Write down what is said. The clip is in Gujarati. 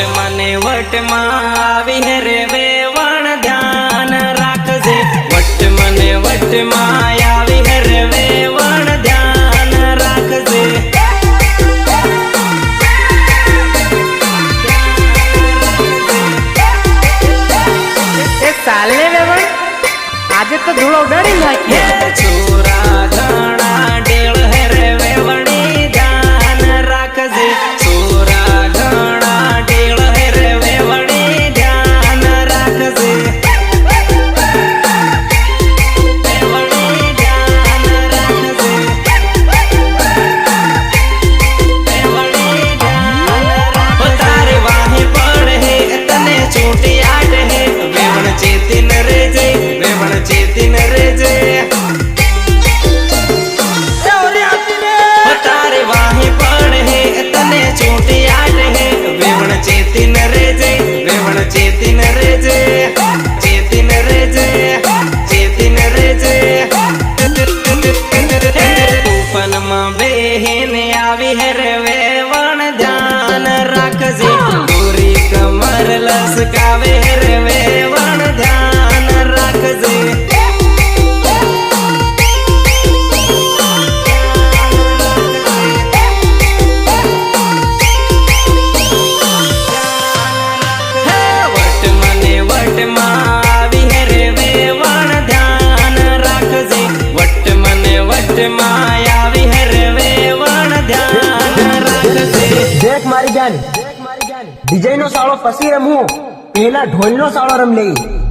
વટમાં આવી હે રે વેવણ ધ્યાન રાખજે વટમાં આવી હે રે વેવણ ધ્યાન રાખજે ચાલે વેવણ આજે તો ધૂળો ઉડાડી નાખીએ છોરા ઘણા ડેળ હે રે વેવણી ધ્યાન રાખજે છોરા ઘણા ડેળ હે રે વેવણી ધ્યાન રાખજે વેવણી ધ્યાન રાખજે વેવણી ધ્યાન રાખજે તારે વાહે પડ હે તને છૂટી આટ હે વેવણ ચેતીન રેજે વેવણ ચેતીન રેજે તારે વાહે પડ હે તને છૂટી આટ હે વેવણ ચેતીન રેજે વેવણ ચેતીન રેજે ચેતીન રેજે ચેતીન રેજે તૂફાનમાં બેહીને આવી હે રે વેવણ ધ્યાન રાખજે ગોરી કમર લસકાવે રે વેવણ ધ્યાન રાખજે વટમાં આવી હે રે વેવણ ધ્યાન રાખજે વટમાં આવી હે રે વેવણ ધ્યાન રાખજે દેખ મારી જાન ડીજે નો સાળો પછી રમવું પેલા ઢોલ નો સાળો રમ લઈ